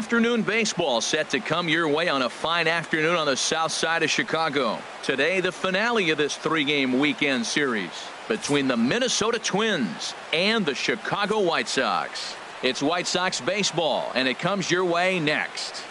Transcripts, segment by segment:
Afternoon baseball set to come your way on a fine afternoon on the south side of Chicago. Today, the finale of this three-game weekend series between the Minnesota Twins and the Chicago White Sox. It's White Sox baseball, and it comes your way next.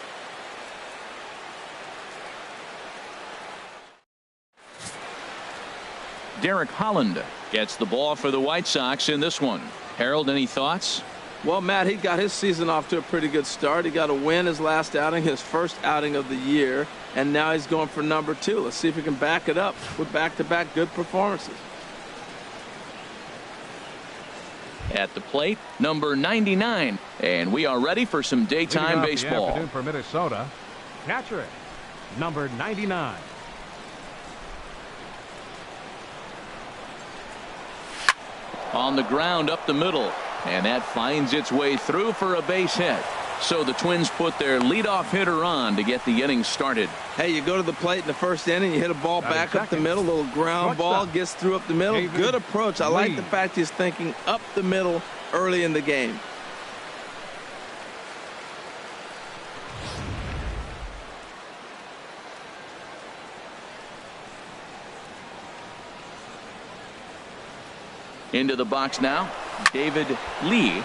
Derek Holland gets the ball for the White Sox in this one. Harold, any thoughts? Well, Matt, he got his season off to a pretty good start. He got a win his last outing, his first outing of the year, and now he's going for number 2. Let's see if he can back it up with back-to-back good performances. At the plate, number 99, and we are ready for some daytime baseball. The afternoon for Minnesota, catcher, number 99. On the ground up the middle, and that finds its way through for a base hit. So the Twins put their leadoff hitter on to get the inning started. Hey, you go to the plate in the first inning, you hit a ball back up the middle, little ground ball, gets through up the middle. Good approach. I like the fact he's thinking up the middle early in the game. Into the box now, David Lee,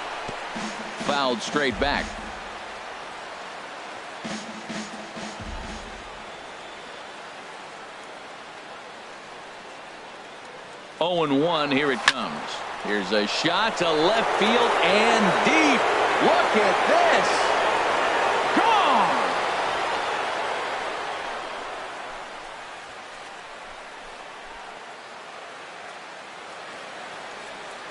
fouled straight back. Oh and 1, here it comes. Here's a shot to left field and deep. Look at this. Gone.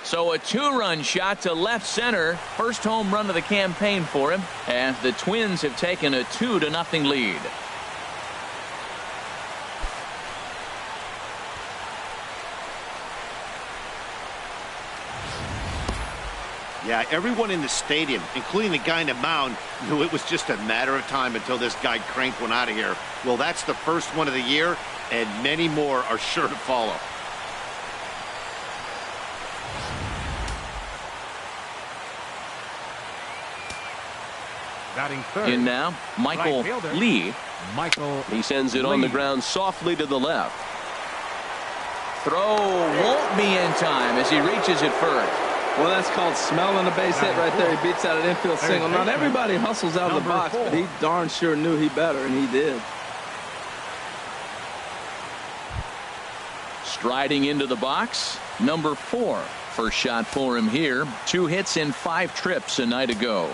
So a 2-run shot to left center. First home run of the campaign for him. And the Twins have taken a 2-0 lead. Yeah, everyone in the stadium, including the guy in the mound, knew it was just a matter of time until this guy cranked one out of here. Well, that's the first one of the year, and many more are sure to follow. Batting third. In now, Michael Lee. He sends it on the ground softly to the left. Throw won't be in time as he reaches it first. Well, that's called smelling a base hit right there. He beats out an infield single. Not everybody hustles out of the box, but he darn sure knew he better, and he did. Striding into the box, number 4. First shot for him here. 2 hits in 5 trips a night ago.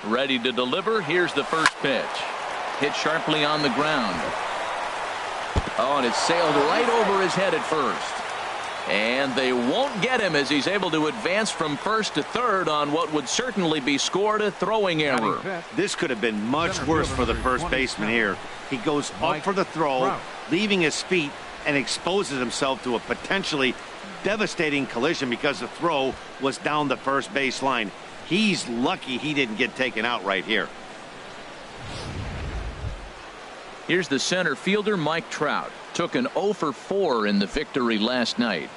Ready to deliver. Here's the first pitch. Hit sharply on the ground. Oh, and it sailed right over his head at first. And they won't get him as he's able to advance from first to third on what would certainly be scored a throwing error. This could have been much worse for the first baseman here. He goes up for the throw, leaving his feet, and exposes himself to a potentially devastating collision because the throw was down the first base line. He's lucky he didn't get taken out right here. Here's the center fielder, Mike Trout. Took an 0 for 4 in the victory last night.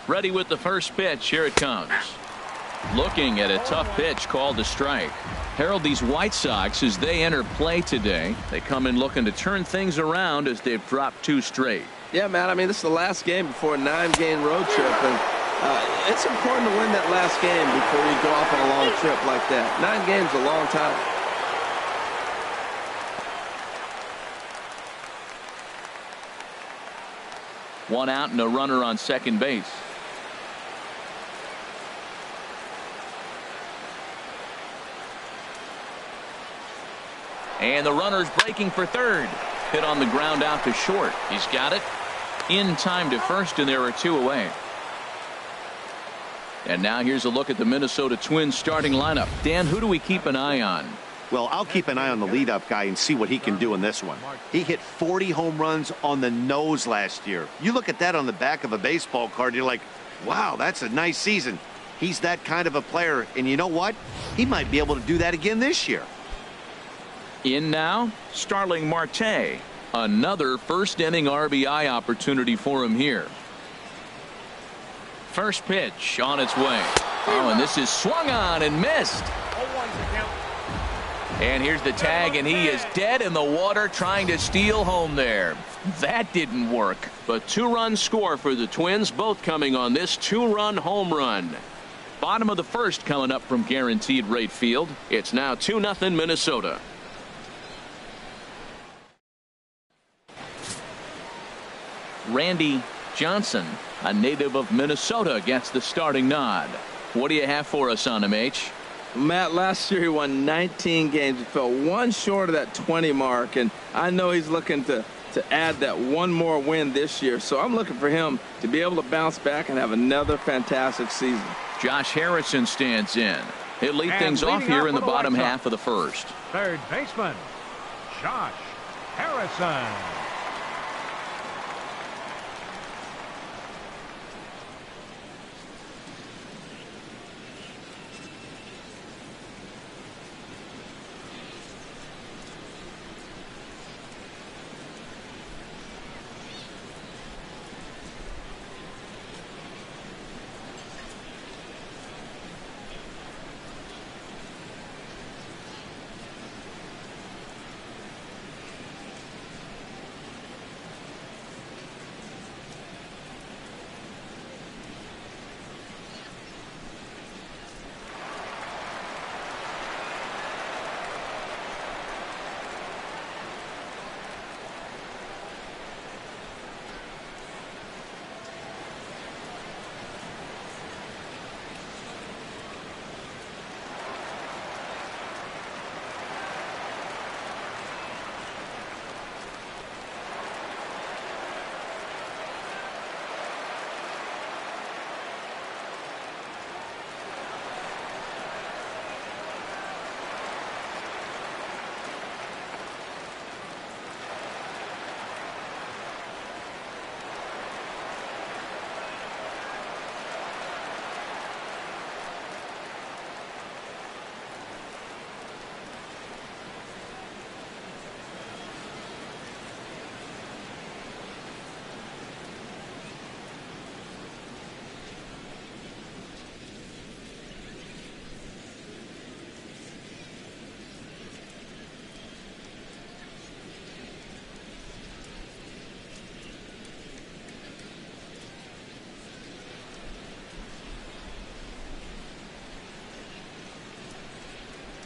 Ready with the first pitch. Here it comes. Looking at a tough pitch called a strike. Harold, these White Sox, as they enter play today, they come in looking to turn things around as they've dropped 2 straight. Yeah, man, I mean, this is the last game before a 9-game road trip, and it's important to win that last game before you go off on a long trip like that. 9 games is a long time. One out and a runner on second base. And the runner's breaking for third. Hit on the ground out to short. He's got it in time to first, and there are 2 away. And now here's a look at the Minnesota Twins starting lineup. Dan, who do we keep an eye on? Well, I'll keep an eye on the leadoff guy and see what he can do in this one. He hit 40 home runs on the nose last year. You look at that on the back of a baseball card, you're like, wow, that's a nice season. He's that kind of a player, and you know what? He might be able to do that again this year. In now, Starling Marte. Another first inning RBI opportunity for him here. First pitch on its way. Oh, and this is swung on and missed. And here's the tag, and he is dead in the water trying to steal home there. That didn't work. But 2-run score for the Twins, both coming on this 2-run home run. Bottom of the first coming up from Guaranteed Rate Field. It's now 2-0 Minnesota. Randy Johnson, a native of Minnesota, gets the starting nod. What do you have for us on him, H? Matt, last year he won 19 games. He fell one short of that 20 mark, and I know he's looking to add that one more win this year. So I'm looking for him to be able to bounce back and have another fantastic season. Josh Harrison stands in. He'll lead things off here in the bottom half of the first. Third baseman, Josh Harrison.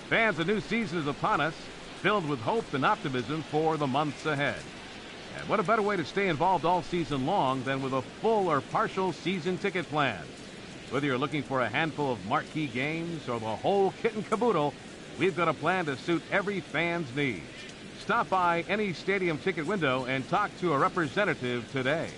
Fans, a new season is upon us, filled with hope and optimism for the months ahead. And what a better way to stay involved all season long than with a full or partial season ticket plan. Whether you're looking for a handful of marquee games or the whole kit and caboodle, we've got a plan to suit every fan's needs. Stop by any stadium ticket window and talk to a representative today.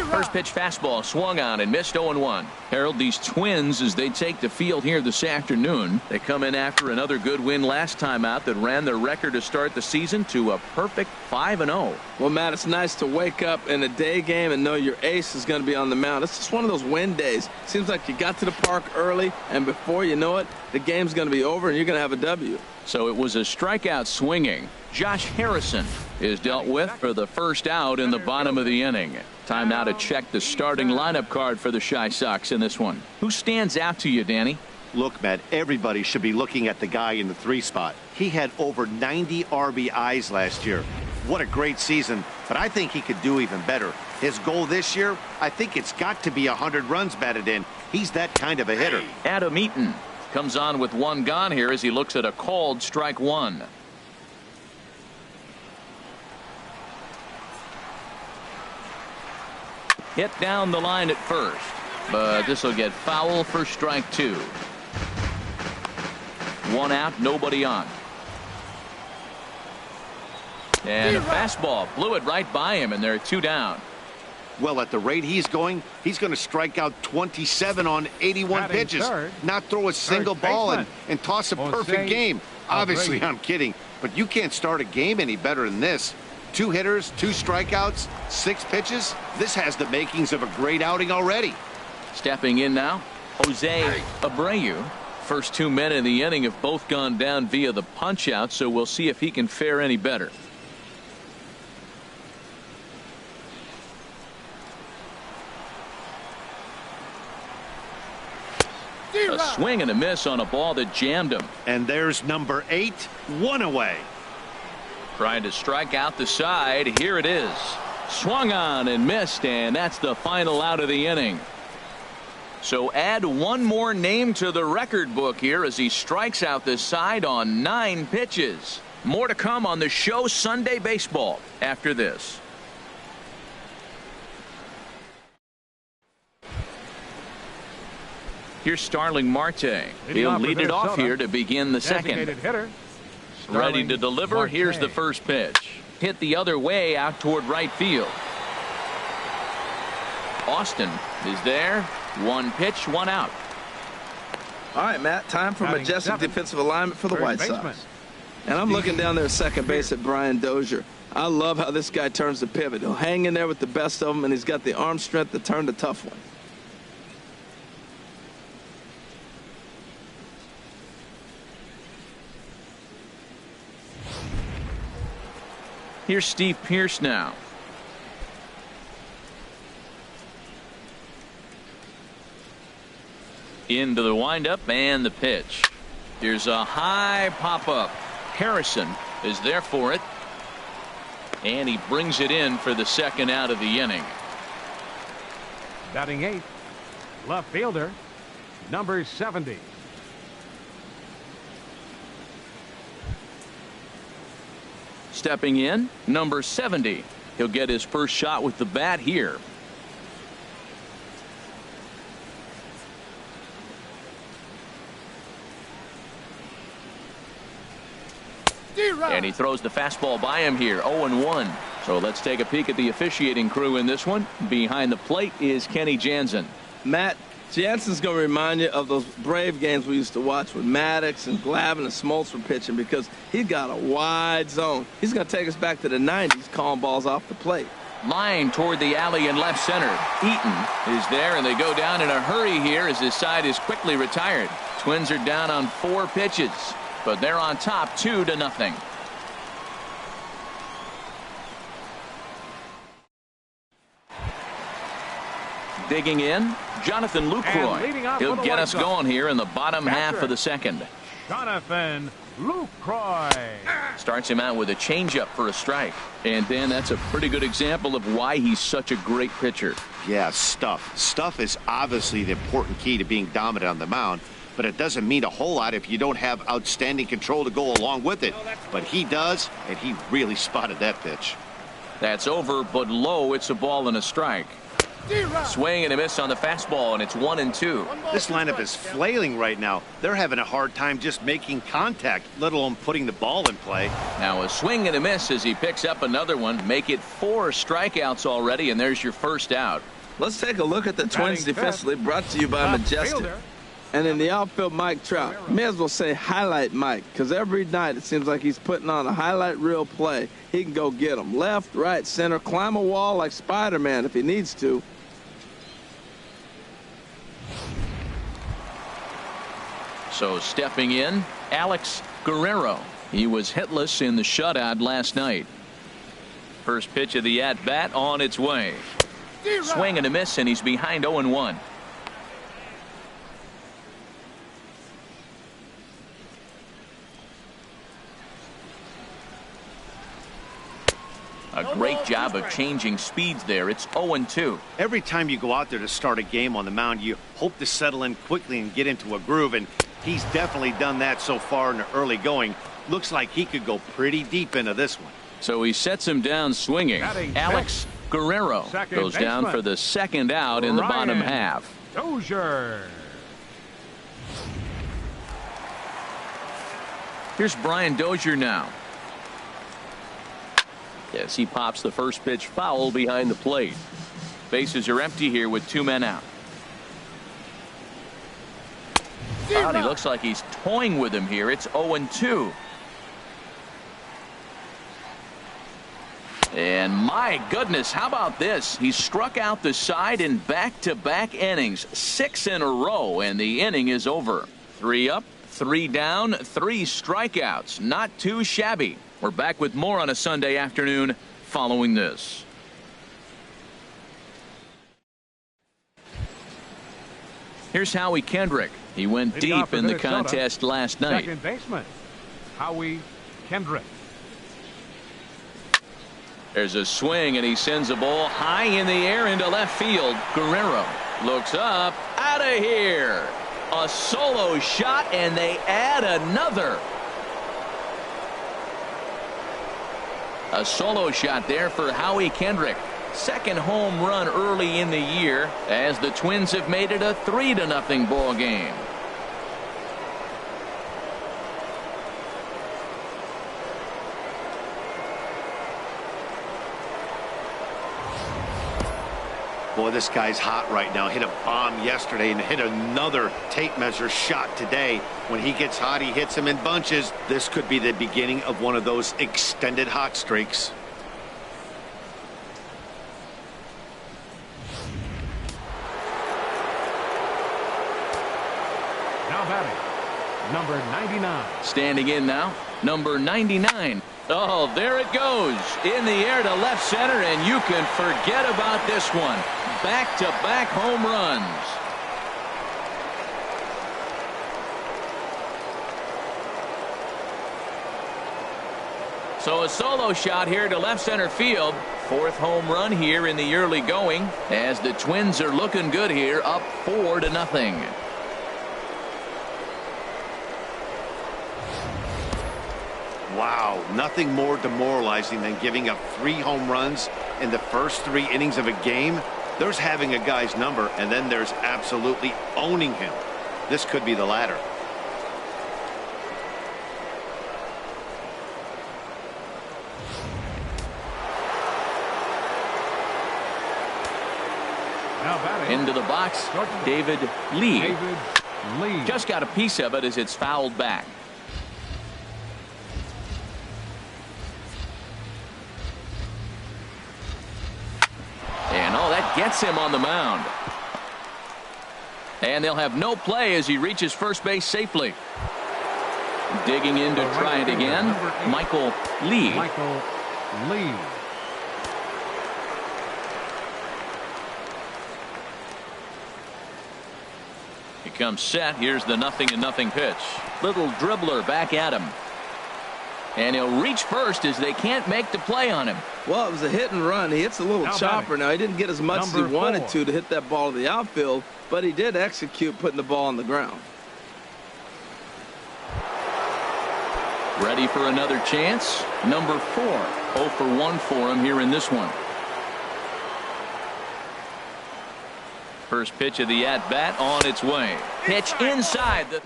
First pitch fastball swung on and missed. 0-1. Harold, these Twins, as they take the field here this afternoon, they come in after another good win last time out that ran their record to start the season to a perfect 5-0. Well, Matt, it's nice to wake up in a day game and know your ace is going to be on the mound. It's just one of those win days. Seems like you got to the park early, and before you know it, the game's going to be over and you're going to have a W. So it was a strikeout swinging. Josh Harrison is dealt with for the first out in the bottom of the inning. Time now to check the starting lineup card for the Chi Sox in this one. Who stands out to you, Danny? Look, Matt, everybody should be looking at the guy in the 3 spot. He had over 90 RBIs last year. What a great season, but I think he could do even better. His goal this year, I think it's got to be 100 runs batted in. He's that kind of a hitter. Adam Eaton comes on with 1 gone here as he looks at a called strike 1. Hit down the line at first, but this will get foul for strike 2. 1 out, nobody on. And a fastball blew it right by him, and they're 2 down. Well, at the rate he's going to strike out 27 on 81 pitches. Not throw a single ball and toss a perfect game. Obviously, I'm kidding, but you can't start a game any better than this. 2 hitters, 2 strikeouts, 6 pitches. This has the makings of a great outing already. Stepping in now, Jose Abreu. First 2 men in the inning have both gone down via the punch out, so we'll see if he can fare any better. A swing and a miss on a ball that jammed him. And there's number 8, 1 away. Trying to strike out the side. Here it is. Swung on and missed, and that's the final out of the inning. So add 1 more name to the record book here as he strikes out the side on 9 pitches. More to come on the show Sunday Baseball after this. Here's Starling Marte. He'll lead it off here to begin the second. Ready to deliver. Here's the first pitch. Hit the other way out toward right field. Austin is there. 1 pitch, 1 out. All right, Matt, time for majestic defensive alignment for the White Sox. And I'm looking down there at second base at Brian Dozier. I love how this guy turns the pivot. He'll hang in there with the best of them, and he's got the arm strength to turn the tough one. Here's Steve Pearce now. Into the windup and the pitch. Here's a high pop-up. Harrison is there for it. And he brings it in for the second out of the inning. Batting 8th, left fielder, number 70. Stepping in, number 70. He'll get his first shot with the bat here. And he throws the fastball by him here. 0-1. So let's take a peek at the officiating crew in this one. Behind the plate is Kenny Jansen. Matt, Jansen's going to remind you of those Brave games we used to watch with Maddox and Glavine and Smoltz were pitching, because he's got a wide zone. He's going to take us back to the 90s, calling balls off the plate. Line toward the alley in left center. Eaton is there, and they go down in a hurry here as his side is quickly retired. Twins are down on 4 pitches, but they're on top 2-0. Digging in, Jonathan Lucroy. He'll get us going here in the bottom half of the second. Jonathan Lucroy starts him out with a changeup for a strike. And then that's a pretty good example of why he's such a great pitcher. Yeah, stuff. Stuff is obviously the important key to being dominant on the mound, but it doesn't mean a whole lot if you don't have outstanding control to go along with it. But he does, and he really spotted that pitch. That's over, but low. It's a ball and a strike. Swing and a miss on the fastball, and it's 1-2. This lineup is flailing right now. They're having a hard time just making contact, let alone putting the ball in play. Now a swing and a miss as he picks up another one. Make it 4 strikeouts already, and there's your first out. Let's take a look at the Twins defensively, brought to you by Majestic. And in the outfield, Mike Trout. May as well say highlight Mike, because every night it seems like he's putting on a highlight reel play. He can go get them left, right, center, climb a wall like Spider-Man if he needs to. So stepping in, Alex Guerrero. He was hitless in the shutout last night. First pitch of the at-bat on its way. Swing and a miss, and he's behind 0-1. A great job of changing speeds there. It's 0-2. Every time you go out there to start a game on the mound, you hope to settle in quickly and get into a groove, and he's definitely done that so far in the early going. Looks like he could go pretty deep into this one. So he sets him down swinging. Alex Guerrero goes down for the second out in the bottom half. Dozier. Here's Brian Dozier now. Yes, he pops the first pitch foul behind the plate. Bases are empty here with 2 men out. Wow, he looks like he's toying with him here. It's 0-2. And my goodness, how about this? He struck out the side in back-to-back innings, 6 in a row, and the inning is over. 3 up, 3 down, 3 strikeouts. Not too shabby. We're back with more on a Sunday afternoon following this. Here's Howie Kendrick. He went deep in the contest last night. Second baseman, Howie Kendrick. There's a swing, and he sends a ball high in the air into left field. Guerrero looks up, out of here. A solo shot, and they add another. A solo shot there for Howie Kendrick. Second home run early in the year, as the Twins have made it a 3-0 ball game. Boy, this guy's hot right now. Hit a bomb yesterday and hit another tape measure shot today. When he gets hot, he hits them in bunches. This could be the beginning of one of those extended hot streaks. Now batting, number 99. Standing in now, number 99. Oh, there it goes. In the air to left center, and you can forget about this one. Back-to-back home runs. So a solo shot here to left center field. 4th home run here in the early going, as the Twins are looking good here, up 4-0. Wow, nothing more demoralizing than giving up 3 home runs in the first 3 innings of a game. There's having a guy's number, and then there's absolutely owning him. This could be the latter. Now batting, into the box, David Lee. David Lee. Just got a piece of it as it's fouled back. And oh, that gets him on the mound. And they'll have no play as he reaches first base safely. Digging in to try it again, Michael Lee. Michael Lee. He comes set. Here's the 0-0 pitch. Little dribbler back at him. And he'll reach first as they can't make the play on him. Well, it was a hit and run. He hits a little chopper now. He didn't get as much as he wanted to hit that ball to the outfield, but he did execute putting the ball on the ground. Ready for another chance? Number 4. 0 for 1 for him here in this one. First pitch of the at-bat on its way. Pitch inside the...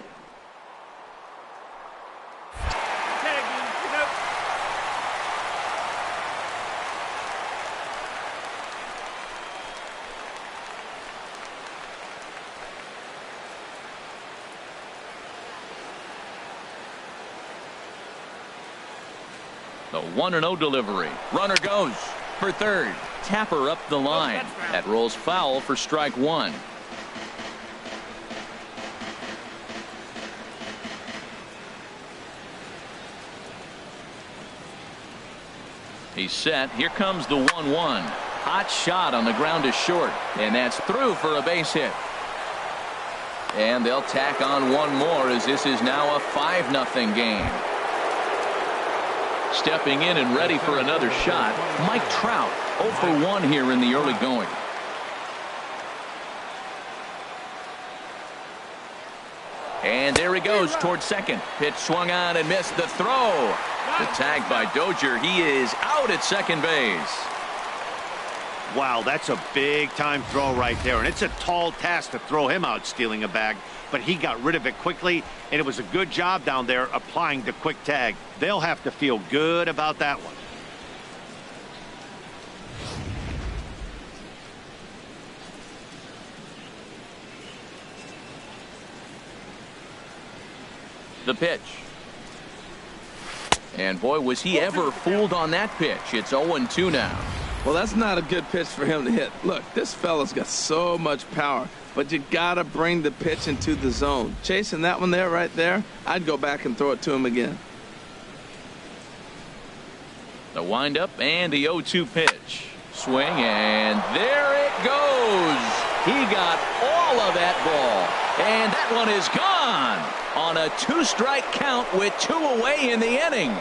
The 1-0 delivery. Runner goes for third. Tapper up the line. That rolls foul for strike one. He's set. Here comes the 1-1. Hot shot on the ground is short, and that's through for a base hit. And they'll tack on one more as this is now a 5-0 game. Stepping in and ready for another shot, Mike Trout, 0 for 1 here in the early going. And there he goes towards second. Pitch swung on and missed the throw. The tag by Dozier. He is out at second base. Wow, that's a big-time throw right there, and it's a tall task to throw him out stealing a bag, but he got rid of it quickly, and it was a good job down there applying the quick tag. They'll have to feel good about that one. The pitch. And boy, was he ever fooled on that pitch. It's 0-2 now. Well, that's not a good pitch for him to hit. Look, this fella's got so much power, but you got to bring the pitch into the zone. Chasing that one there, right there, I'd go back and throw it to him again. The windup and the 0-2 pitch. Swing, and there it goes. He got all of that ball, and that one is gone on a 2-strike count with 2 away in the inning.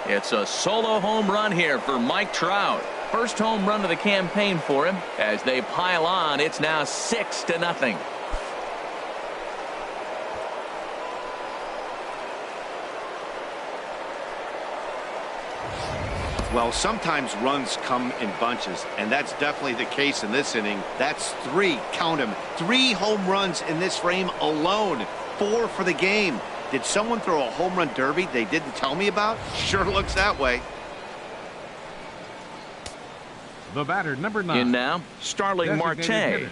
It's a solo home run here for Mike Trout. First home run of the campaign for him. As they pile on, it's now 6-0. Well, sometimes runs come in bunches, and that's definitely the case in this inning. That's 3, count them, 3 home runs in this frame alone. 4 for the game. Did someone throw a home run derby they didn't tell me about? Sure looks that way. The batter, number 9. In now, Starling Marte.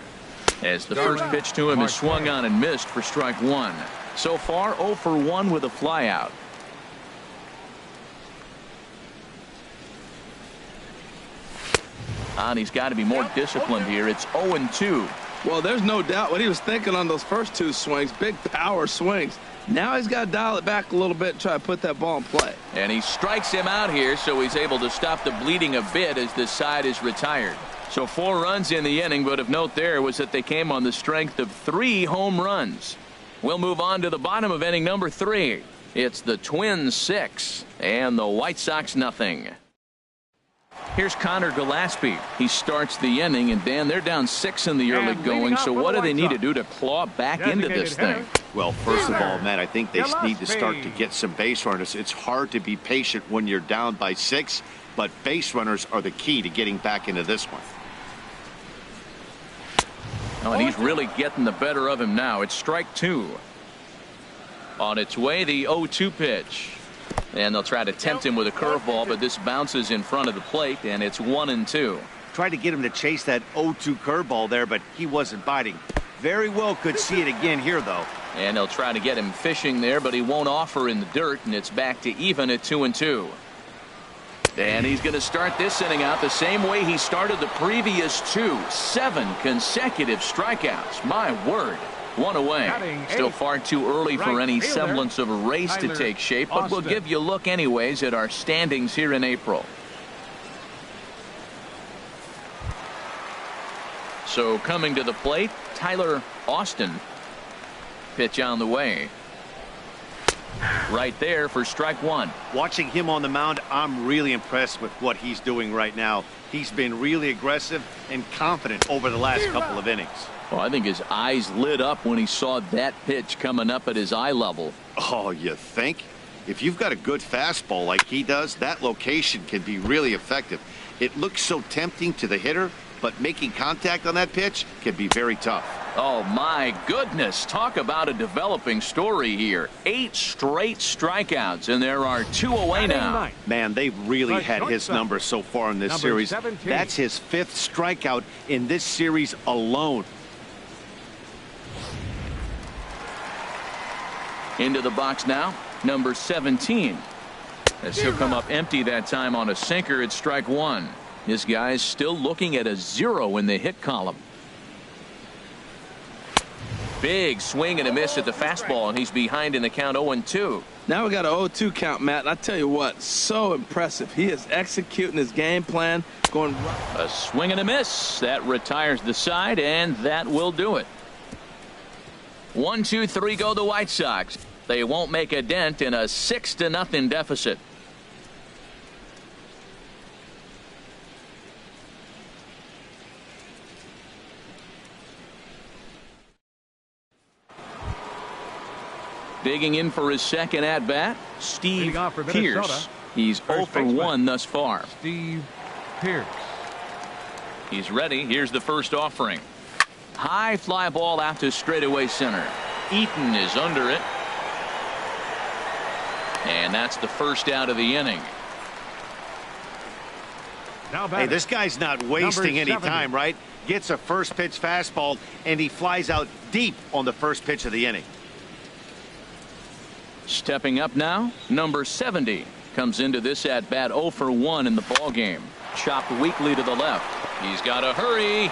As the first pitch to him is swung on and missed for strike one. So far, 0 for 1 with a flyout. And he's got to be more disciplined here. It's 0-2. Well, there's no doubt what he was thinking on those first 2 swings. Big power swings. Now he's got to dial it back a little bit and try to put that ball in play. And he strikes him out here, so he's able to stop the bleeding a bit as this side is retired. So 4 runs in the inning, but of note there was that they came on the strength of 3 home runs. We'll move on to the bottom of inning number 3. It's the Twins 6 and the White Sox nothing. Here's Connor Gillespie. He starts the inning, and Dan, they're down 6 in the early going, so what do they need to do to claw back into this thing? Well, first of all, Matt, I think they need to start to get some base runners. It's hard to be patient when you're down by 6, but base runners are the key to getting back into this one. Oh, and he's really getting the better of him now. It's strike 2. On its way, the 0-2 pitch. And they'll try to tempt him with a curveball, but this bounces in front of the plate, and it's 1-2. Tried to get him to chase that 0-2 curveball there, but he wasn't biting. Very well could see it again here, though. And they'll try to get him fishing there, but he won't offer in the dirt, and it's back to even at 2-2. And he's going to start this inning out the same way he started the previous 2. 7 consecutive strikeouts. My word. 1 away. Still far too early for any semblance of a race to take shape, but we'll give you a look anyways at our standings here in April. So coming to the plate, Tyler Austin. Pitch on the way. Right there for strike 1. Watching him on the mound, I'm really impressed with what he's doing right now. He's been really aggressive and confident over the last couple of innings. Well, I think his eyes lit up when he saw that pitch coming up at his eye level. Oh, you think? If you've got a good fastball like he does, that location can be really effective. It looks so tempting to the hitter, but making contact on that pitch can be very tough. Oh, my goodness. Talk about a developing story here. 8 straight strikeouts, and there are 2 away now. Man, they've really had his number so far in this series. 17. That's his 5th strikeout in this series alone. Into the box now, number 17. As he'll come up empty that time on a sinker at strike one. This guy's still looking at a 0 in the hit column. Big swing and a miss at the fastball, and he's behind in the count 0-2. Now we got an 0-2 count, Matt. And I tell you what, so impressive. He is executing his game plan, going right. A swing and a miss. That retires the side, and that will do it. 1, 2, 3 go the White Sox. They won't make a dent in a 6-0 deficit. Digging in for his second at bat, Steve Pearce. He's 0 for 1 thus far. Steve Pearce. He's ready. Here's the first offering. High fly ball out to straightaway center. Eaton is under it. And that's the first out of the inning. Hey, this guy's not wasting any time, right? Gets a first pitch fastball, and he flies out deep on the first pitch of the inning. Stepping up now, number 70 comes into this at bat 0 for 1 in the ball game. Chopped weakly to the left. He's got to hurry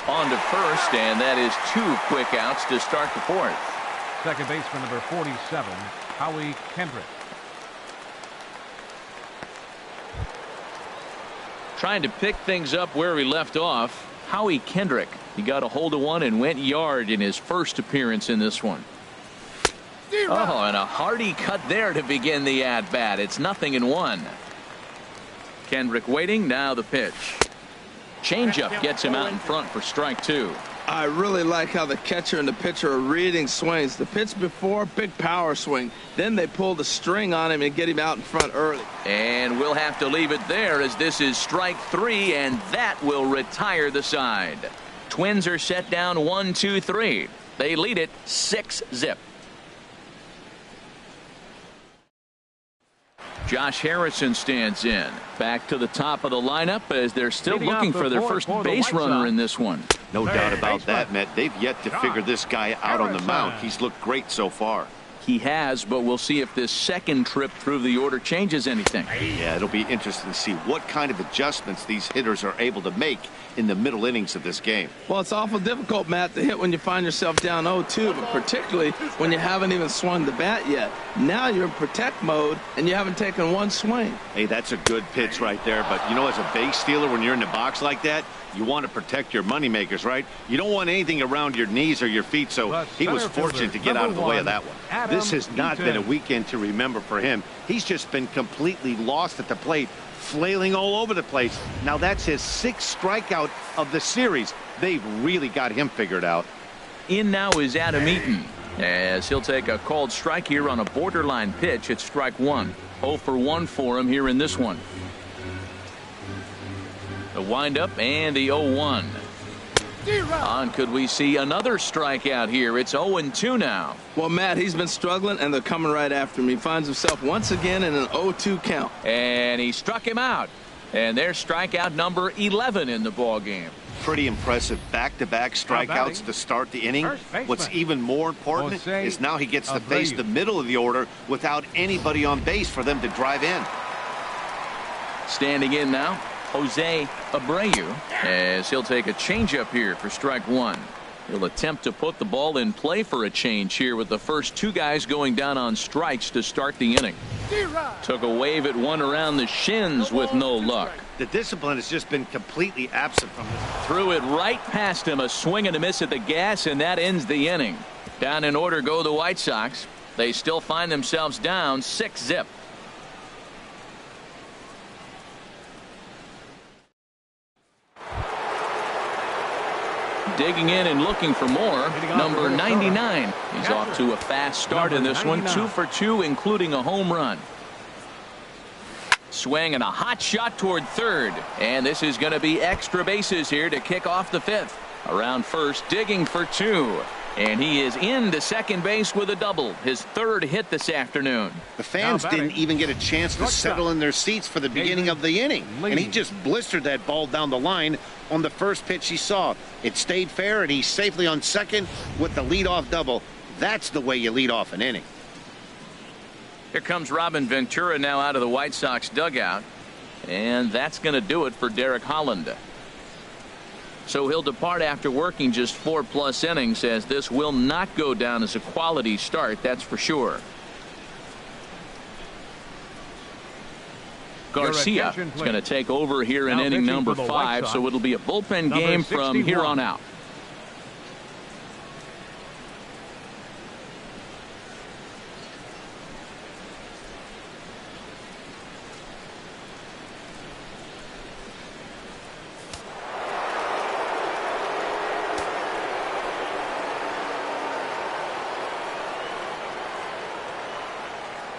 on to first, and that is 2 quick outs to start the fourth. Second baseman number 47, Howie Kendrick. Trying to pick things up where he left off. Howie Kendrick. He got a hold of one and went yard in his first appearance in this one. Oh, and a hearty cut there to begin the at-bat. It's 0-1. Kendrick waiting. Now the pitch. Changeup gets him out in front for strike 2. I really like how the catcher and the pitcher are reading swings. The pitch before, big power swing. Then they pull the string on him and get him out in front early. And we'll have to leave it there as this is strike 3, and that will retire the side. Twins are set down 1, 2, 3. They lead it 6-0. Josh Harrison stands in. Back to the top of the lineup as they're still looking for their first base runner in this one. No doubt about that, Matt. They've yet to figure this guy out on the mound. He's looked great so far. He has, but we'll see if this second trip through the order changes anything. Yeah, it'll be interesting to see what kind of adjustments these hitters are able to make in the middle innings of this game. Well, it's awful difficult, Matt, to hit when you find yourself down 0-2, but particularly when you haven't even swung the bat yet. Now you're in protect mode, and you haven't taken one swing. Hey, that's a good pitch right there, but you know, as a base stealer, when you're in the box like that, you want to protect your moneymakers, right? You don't want anything around your knees or your feet, so he was fortunate to get out of the way of that one. This has not been a weekend to remember for him. He's just been completely lost at the plate, flailing all over the place. Now that's his 6th strikeout of the series. They've really got him figured out. In now is Adam Eaton, as he'll take a called strike here on a borderline pitch at strike 1. 0 for 1 for him here in this one. The windup and the 0-1. On could we see another strikeout here? It's 0-2 now. Well, Matt, he's been struggling, and they're coming right after him. He finds himself once again in an 0-2 count. And he struck him out. And there's strikeout number 11 in the ball game. Pretty impressive back-to-back strikeouts to start the inning. What's even more important is now he gets to face the middle of the order without anybody on base for them to drive in. Standing in now, Jose Abreu, as he'll take a changeup here for strike 1. He'll attempt to put the ball in play for a change here with the first 2 guys going down on strikes to start the inning. Took a wave at one around the shins with no luck. The discipline has just been completely absent from this. Threw it right past him, a swing and a miss at the gas, and that ends the inning. Down in order go the White Sox. They still find themselves down 6-0. Digging in and looking for more, number 99. He's off to a fast start in this one, 2 for 2, including a home run. Swing and a hot shot toward third, and this is going to be extra bases here to kick off the 5th. Around first, digging for 2. And he is into second base with a double, his 3rd hit this afternoon. The fans didn't even get a chance to settle in their seats for the beginning of the inning. And he just blistered that ball down the line on the first pitch he saw. It stayed fair, and he's safely on second with the leadoff double. That's the way you lead off an inning. Here comes Robin Ventura now out of the White Sox dugout. And that's going to do it for Derek Holland. So he'll depart after working just 4+ innings, as this will not go down as a quality start, that's for sure. Garcia is going to take over here in inning number 5, so it'll be a bullpen game from here on out.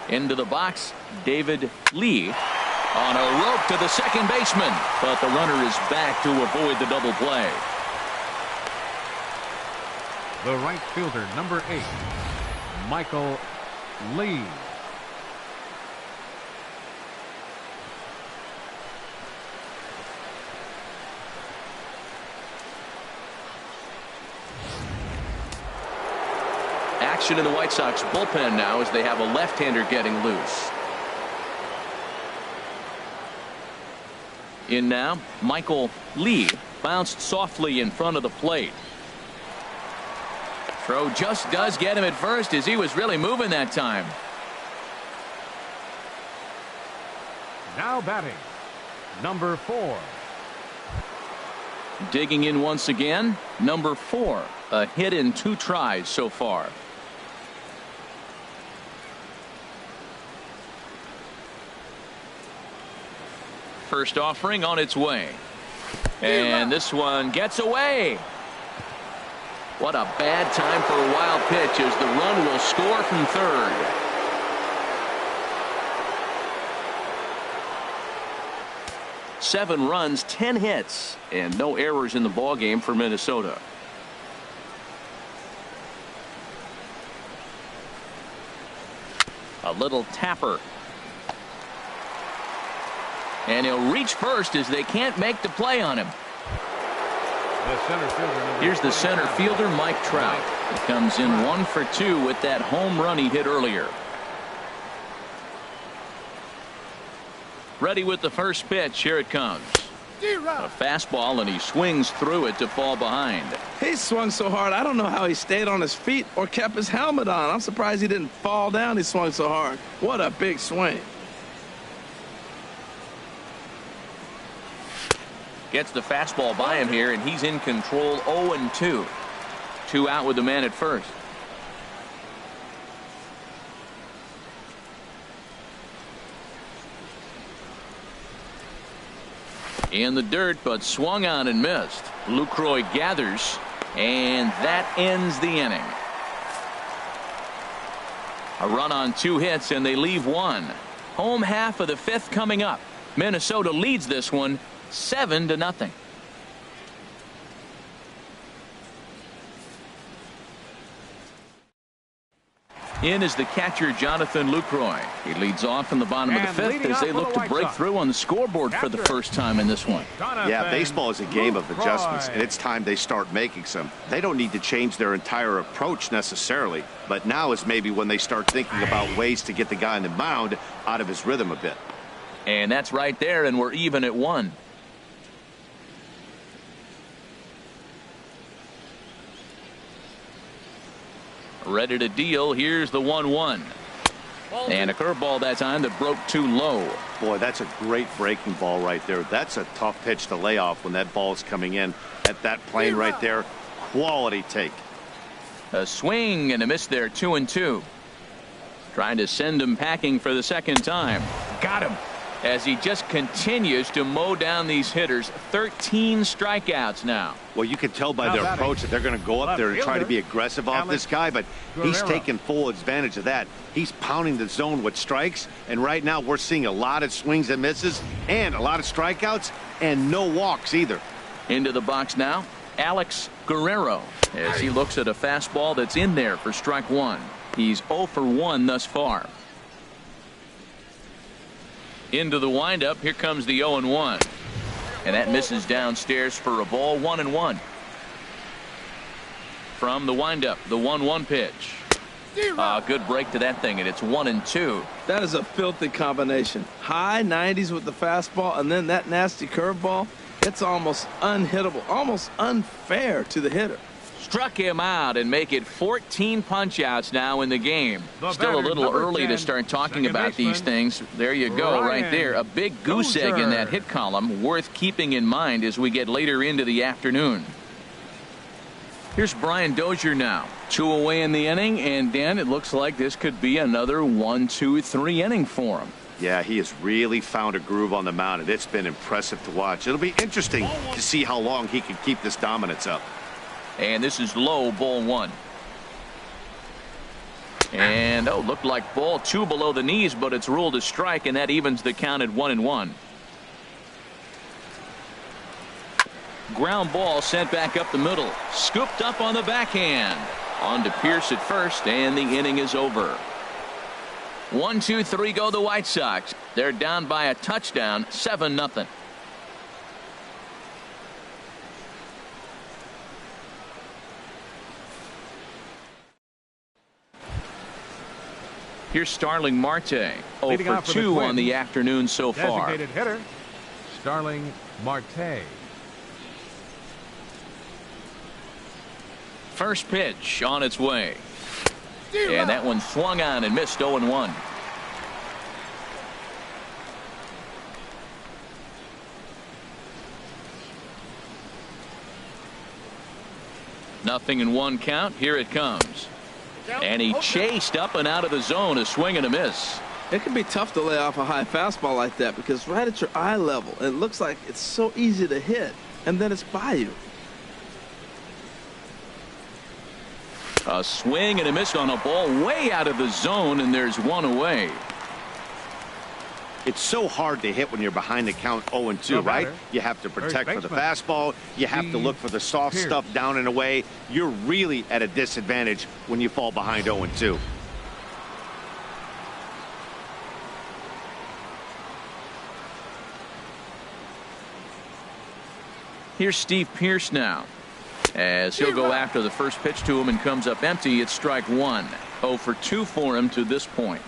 Into the box, David Lee on a rope to the second baseman, but the runner is back to avoid the double play. The right fielder, number 8, Michael Lee. Action in the White Sox bullpen now as they have a left-hander getting loose. In now, Michael Lee bounced softly in front of the plate. Throw just does get him at first, as he was really moving that time. Now batting, number 4. Digging in once again, number 4. A hit in 2 tries so far. First offering on its way. And this one gets away. What a bad time for a wild pitch, as the run will score from third. Seven runs, 10 hits, and no errors in the ballgame for Minnesota. A little tapper. And he'll reach first as they can't make the play on him. Here's the center fielder, Mike Trout. He comes in 1 for 2 with that home run he hit earlier. Ready with the first pitch. Here it comes. A fastball, and he swings through it to fall behind. He swung so hard, I don't know how he stayed on his feet or kept his helmet on. I'm surprised he didn't fall down. He swung so hard. What a big swing. Gets the fastball by him here, and he's in control. 0-2. 2 out with the man at first. In the dirt, but swung on and missed. Lucroy gathers, and that ends the inning. A run on 2 hits, and they leave 1. Home half of the 5th coming up. Minnesota leads this one 7-0. In is the catcher, Jonathan Lucroy. He leads off in the bottom of the 5th as they look to break through on the scoreboard for the first time in this one. Yeah, baseball is a game of adjustments, and it's time they start making some. They don't need to change their entire approach necessarily, but now is maybe when they start thinking about ways to get the guy on the mound out of his rhythm a bit. And that's right there, and we're even at 1. Ready to deal. Here's the 1-1. And a curveball that time that broke too low. Boy, that's a great breaking ball right there. That's a tough pitch to lay off when that ball is coming in at that plane right there. Quality take. A swing and a miss there. 2-2. Trying to send him packing for the second time. Got him. As he just continues to mow down these hitters. 13 strikeouts now. Well, you can tell by their approach that they're going to go up there and try to be aggressive off this guy, but he's taking full advantage of that. He's pounding the zone with strikes, and right now we're seeing a lot of swings and misses and a lot of strikeouts and no walks either. Into the box now, Alex Guerrero, as he looks at a fastball that's in there for strike 1. He's 0 for 1 thus far. Into the windup. Here comes the 0-1. And that misses downstairs for a ball. 1-1. From the windup, the 1-1 pitch. Good break to that thing, and it's 1-2. That is a filthy combination. High 90s with the fastball, and then that nasty curveball. It's almost unhittable, almost unfair to the hitter. Struck him out and make it 14 punch-outs now in the game. Still a little early to start talking about these things. There you go, right there. A big goose egg in that hit column, worth keeping in mind as we get later into the afternoon. Here's Brian Dozier now. 2 away in the inning, and Dan, it looks like this could be another 1-2-3 inning for him. Yeah, he has really found a groove on the mound, and it's been impressive to watch. It'll be interesting to see how long he can keep this dominance up. And this is low, ball 1. And, looked like ball 2 below the knees, but it's ruled a strike, and that evens the count at 1-1. Ground ball sent back up the middle. Scooped up on the backhand. On to Pierce at first, and the inning is over. 1-2-3 go the White Sox. They're down by a touchdown, 7-0. Here's Starling Marte. 0 for 2 on the afternoon so far. Designated hitter, Starling Marte. First pitch on its way. And that one swung on and missed. 0-1. Nothing in 1 count. Here it comes. And he chased up and out of the zone. A swing and a miss. It can be tough to lay off a high fastball like that because right at your eye level, it looks like it's so easy to hit, and then it's by you. A swing and a miss on a ball way out of the zone, and there's 1 away. It's so hard to hit when you're behind the count 0-2, right? You have to protect for the fastball. You have to look for the soft stuff down and away. You're really at a disadvantage when you fall behind 0-2. Here's Steve Pierce now, as he'll go after the first pitch to him and comes up empty. It's strike 1. 0 for 2 for him to this point.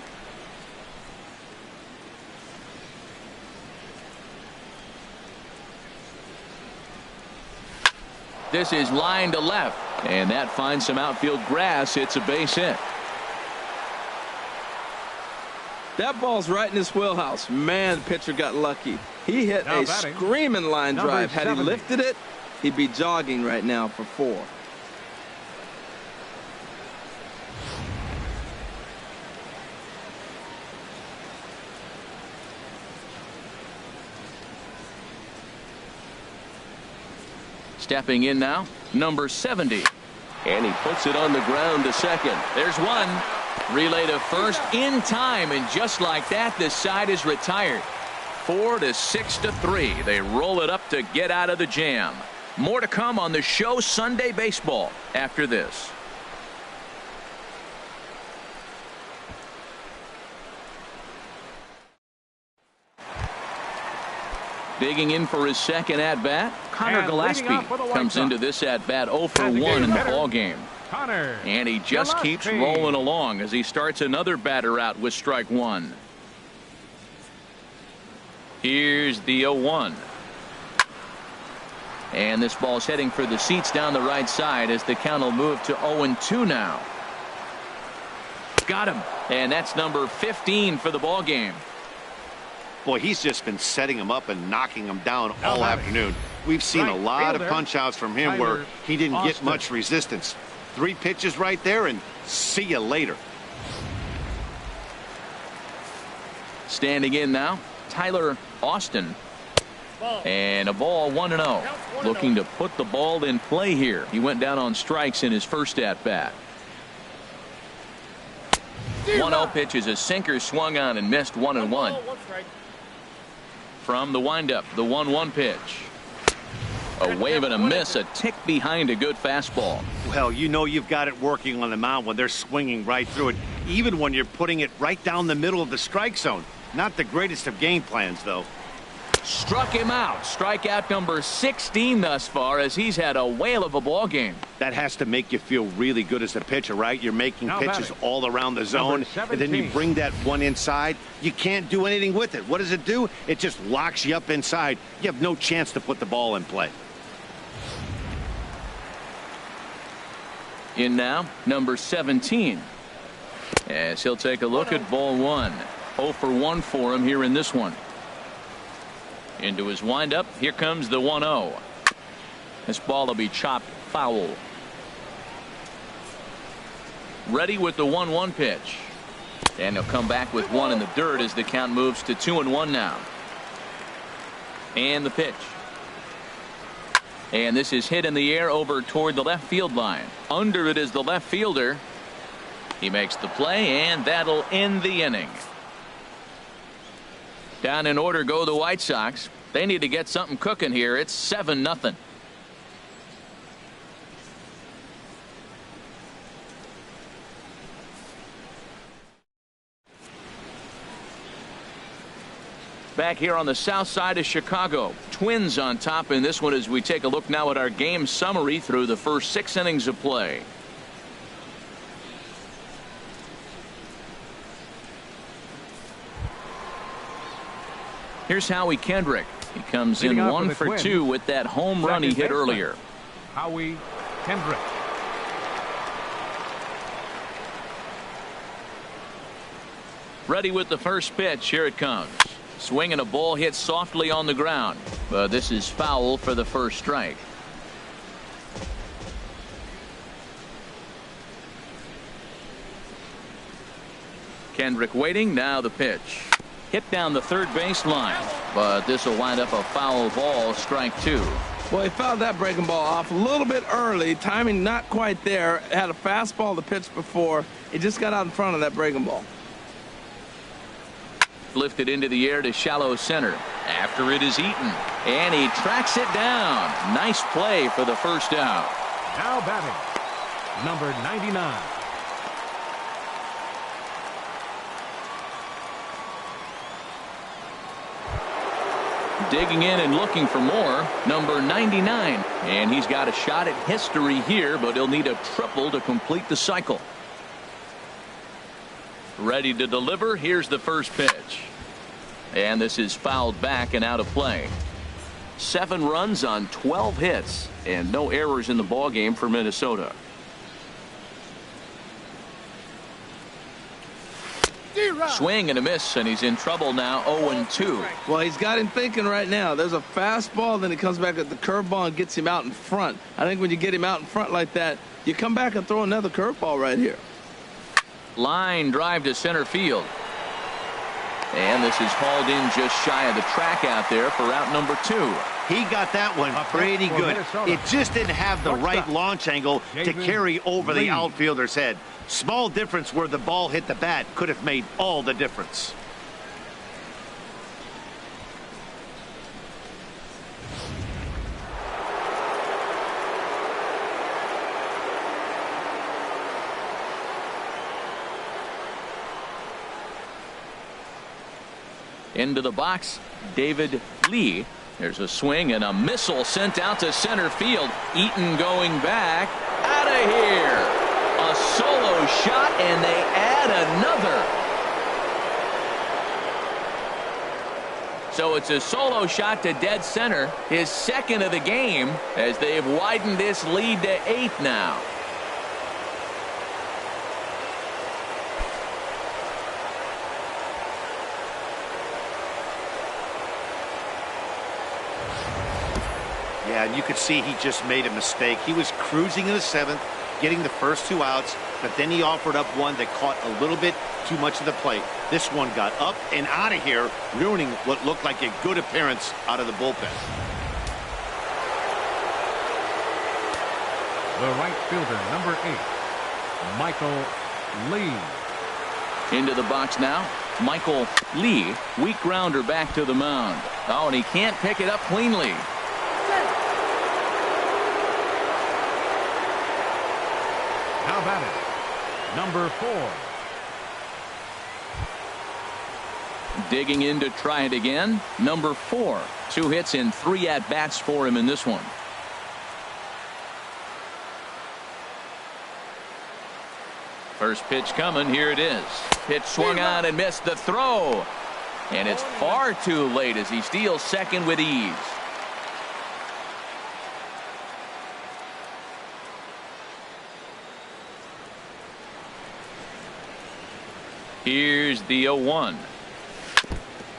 This is line to left, and that finds some outfield grass. It's a base hit. That ball's right in his wheelhouse. Man, pitcher got lucky. He hit a screaming line drive. Had he lifted it, he'd be jogging right now for 4. Stepping in now, number 70. And he puts it on the ground to second. There's 1. Relay to first in time, and just like that, this side is retired. 4-6-3. They roll it up to get out of the jam. More to come on the show Sunday Baseball after this. Digging in for his second at-bat, Connor Gillespie comes into this at-bat 0 for 1 in the ballgame. And he just keeps rolling along as he starts another batter out with strike 1. Here's the 0-1. And this ball's heading for the seats down the right side as the count will move to 0-2 now. Got him. And that's number 15 for the ballgame. Boy, he's just been setting him up and knocking him down all afternoon. We've seen a lot of punch outs from him where he didn't get much resistance. 3 pitches right there, and see you later. Standing in now, Tyler Austin. And a ball 1-0. Looking to put the ball in play here. He went down on strikes in his first at-bat. 1-0 pitch is a sinker, swung on and missed. 1-1. From the windup, the 1-1 pitch. A wave and a miss, a tick behind a good fastball. Well, you know you've got it working on the mound when they're swinging right through it, even when you're putting it right down the middle of the strike zone. Not the greatest of game plans, though. Struck him out. Strikeout number 16 thus far, as he's had a whale of a ball game. That has to make you feel really good as a pitcher, right? You're making pitches all around the zone, and then you bring that one inside. You can't do anything with it. What does it do? It just locks you up inside. You have no chance to put the ball in play. In now, number 17. As he'll take a look at ball one. 0 for 1 for him here in this one. Into his windup. Here comes the 1-0. This ball will be chopped foul. Ready with the 1-1 pitch. And he'll come back with one in the dirt as the count moves to 2-1 now. And the pitch. And this is hit in the air over toward the left field line. Under it is the left fielder. He makes the play, and that'll end the inning. Down in order go the White Sox. They need to get something cooking here. It's 7-0. Back here on the south side of Chicago. Twins on top in this one as we take a look now at our game summary through the first 6 innings of play. Here's Howie Kendrick. He comes in 1 for 2 with that home run he hit earlier. Howie Kendrick. Ready with the first pitch. Here it comes. Swing and a ball hit softly on the ground. But this is foul for the first strike. Kendrick waiting. Now the pitch. Hit down the third baseline. But this will wind up a foul ball. Strike 2. Well, he fouled that breaking ball off a little bit early. Timing not quite there. Had a fastball to pitch before. He just got out in front of that breaking ball. Lifted into the air to shallow center. After it is Eaton. And he tracks it down. Nice play for the first out. Now batting, number 99. Digging in and looking for more, number 99. And he's got a shot at history here, but he'll need a triple to complete the cycle. Ready to deliver. Here's the first pitch. And this is fouled back and out of play. 7 runs on 12 hits and no errors in the ballgame for Minnesota. Swing and a miss, and he's in trouble now. 0-2. Well, he's got him thinking right now. There's a fastball, then he comes back at the curveball and gets him out in front. I think when you get him out in front like that, you come back and throw another curveball right here. Line drive to center field. And this is hauled in just shy of the track out there for out number 2. He got that one pretty good. It just didn't have the right launch angle to carry over the outfielder's head. Small difference where the ball hit the bat could have made all the difference. Into the box, David Lee. There's a swing and a missile sent out to center field. Eaton going back. Out of here. A solo shot, and they add another. So it's a solo shot to dead center. His second of the game as they've widened this lead to 8 now. Yeah, and you could see he just made a mistake. He was cruising in the 7th, getting the first 2 outs, but then he offered up one that caught a little bit too much of the plate. This one got up and out of here, ruining what looked like a good appearance out of the bullpen. The right fielder, number 8, Michael Lee. Into the box now, Michael Lee. Weak grounder back to the mound. Oh, and he can't pick it up cleanly. Now batting, number 4. Digging in to try it again, number 4. 2 hits and 3 at-bats for him in this one. First pitch coming. Here it is. Pitch swung on and missed the throw. And it's far too late as he steals second with ease. Here's the 0-1.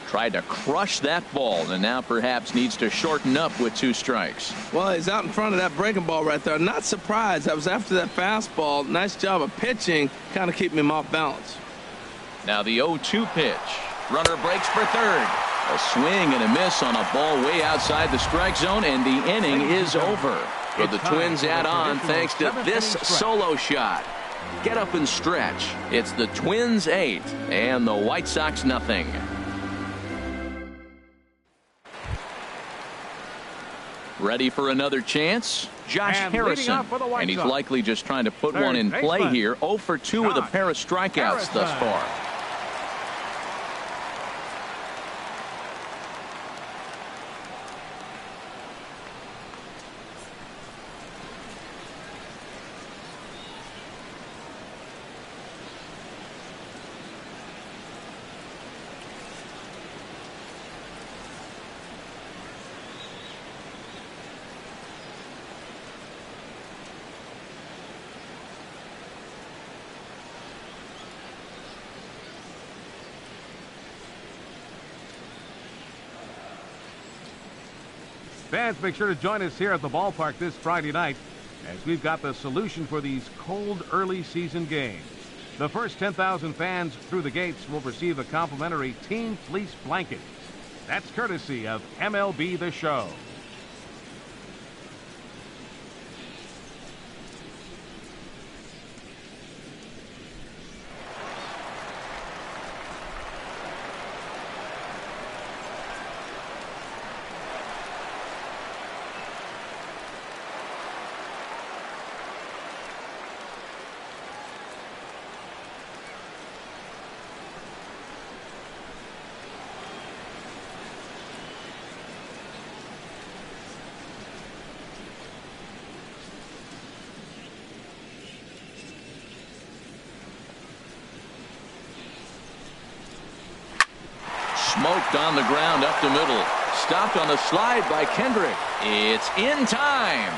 Tried to crush that ball and now perhaps needs to shorten up with 2 strikes. Well, he's out in front of that breaking ball right there. Not surprised. I was after that fastball. Nice job of pitching, kind of keeping him off balance. Now the 0-2 pitch. Runner breaks for third. A swing and a miss on a ball way outside the strike zone, and the inning is over. But the Twins add on thanks to this solo shot. Get up and stretch. It's the Twins 8 and the White Sox nothing. Ready for another chance? Josh Harrison. And he's likely just trying to put one in play here. 0 for 2 with a pair of strikeouts thus far. Fans, make sure to join us here at the ballpark this Friday night as we've got the solution for these cold early season games. The first 10,000 fans through the gates will receive a complimentary team fleece blanket. That's courtesy of MLB The Show. Smoked on the ground up the middle. Stopped on the slide by Kendrick. It's in time.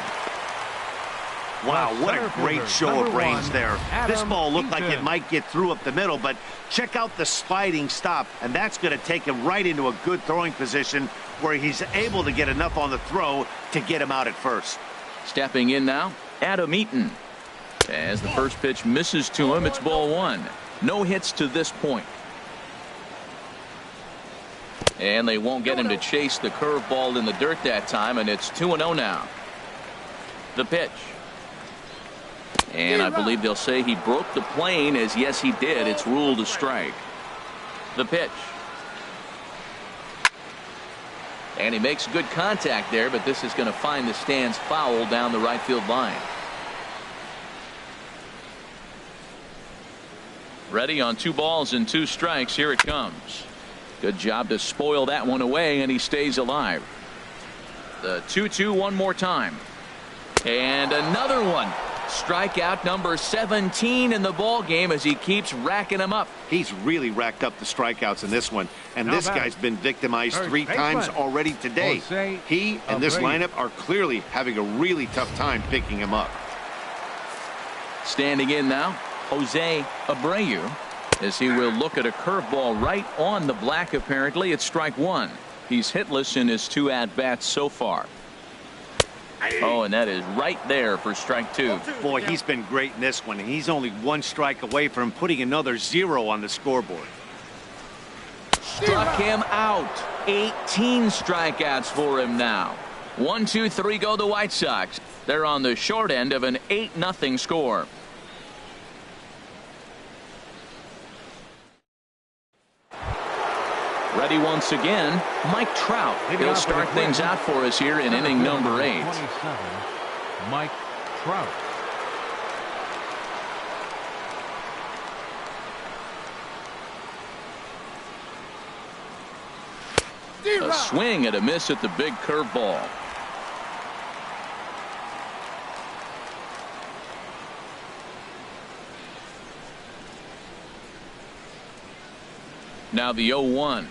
Wow, what a great show of range there. This ball looked like it might get through up the middle, but check out the sliding stop, and that's going to take him right into a good throwing position where he's able to get enough on the throw to get him out at first. Stepping in now, Adam Eaton. As the first pitch misses to him, it's ball 1. No hits to this point. And they won't get him to chase the curveball in the dirt that time, and it's 2-0 now. The pitch. And I believe they'll say he broke the plane, as yes he did. It's ruled a strike. The pitch. And he makes good contact there, but this is going to find the stands foul down the right field line. Ready on 2 balls and 2 strikes. Here it comes. Good job to spoil that one away, and he stays alive. The 2-2 one more time. And another one. Strikeout number 17 in the ball game as he keeps racking them up. He's really racked up the strikeouts in this one, and this guy's been victimized 3 times already today. He and this lineup are clearly having a really tough time picking him up. Standing in now, Jose Abreu, as he will look at a curveball right on the black. Apparently it's strike 1. He's hitless in his 2 at-bats so far. Oh, and that is right there for strike 2. Boy, he's been great in this one, and he's only 1 strike away from putting another 0 on the scoreboard. Struck him out. 18 strikeouts for him now. 1, 2, 3 go the White Sox. They're on the short end of an 8-0 score. Ready once again, Mike Trout. He'll start things out for us here in inning number 8. Mike Trout. A swing and a miss at the big curveball. Now the 0-1.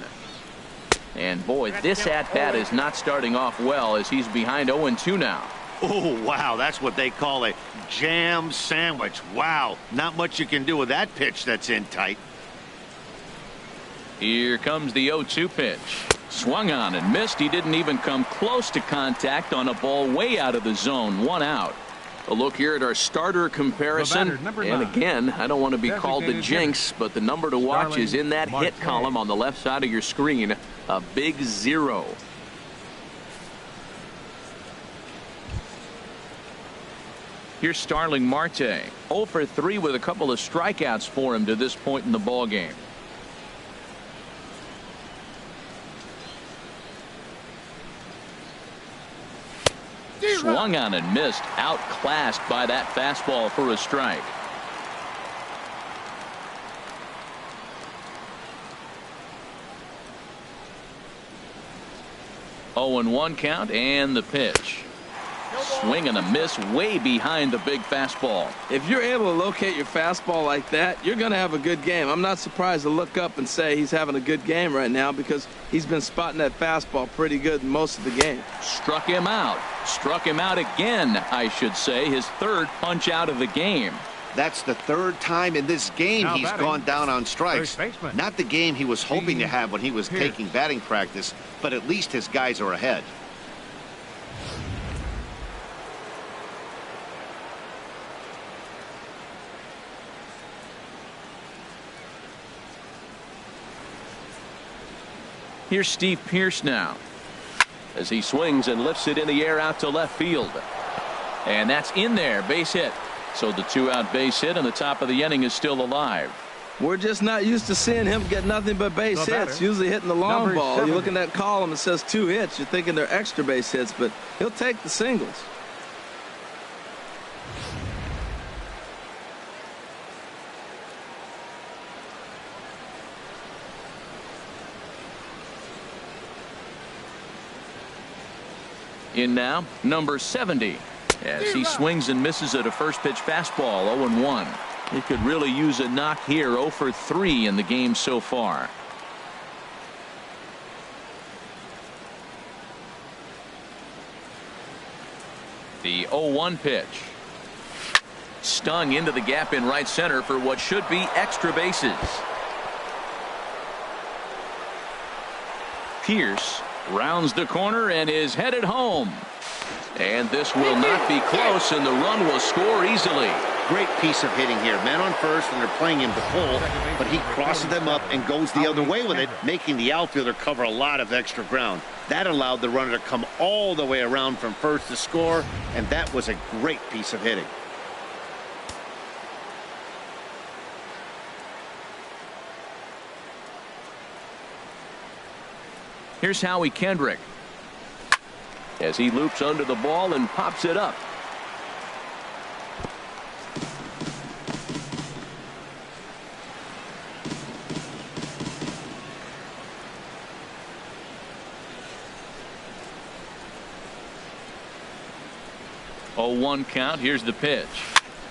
And boy, this at-bat is not starting off well as he's behind 0-2 now. Oh, wow, that's what they call a jam sandwich. Wow, not much you can do with that pitch that's in tight. Here comes the 0-2 pitch. Swung on and missed. He didn't even come close to contact on a ball way out of the zone. 1 out. A look here at our starter comparison. And again, I don't want to be called the jinx, but the number to watch is in that hit column on the left side of your screen. A big 0. Here's Starling Marte. 0 for 3 with a couple of strikeouts for him to this point in the ball game. Swung on and missed. Outclassed by that fastball for a strike. Oh, and 1 count and the pitch. Swing and a miss way behind the big fastball. If you're able to locate your fastball like that, you're going to have a good game. I'm not surprised to look up and say he's having a good game right now because he's been spotting that fastball pretty good most of the game. Struck him out. Struck him out again, I should say. His 3rd punch out of the game. That's the 3rd time in this game he's gone down on strikes. Not the game he was hoping to have when he was taking batting practice, but at least his guys are ahead. Here's Steve Pearce now as he swings and lifts it in the air out to left field. And that's in there. Base hit. So the 2-out base hit and the top of the inning is still alive. We're just not used to seeing him get nothing but base hits. Usually hitting the long ball. You look in that column, it says 2 hits. You're thinking they're extra base hits, but he'll take the singles. In now, number 70. As he swings and misses at a first pitch fastball. 0-1. He could really use a knock here. 0 for 3 in the game so far. The 0-1 pitch. Stung into the gap in right center for what should be extra bases. Pearce rounds the corner and is headed home. And this will not be close, and the run will score easily. Great piece of hitting here. Men on first, and they're playing him to pull, but he crosses them up and goes the other way with it, making the outfielder cover a lot of extra ground. That allowed the runner to come all the way around from first to score, and that was a great piece of hitting. Here's Howie Kendrick as he loops under the ball and pops it up. Oh, 1 count. Here's the pitch.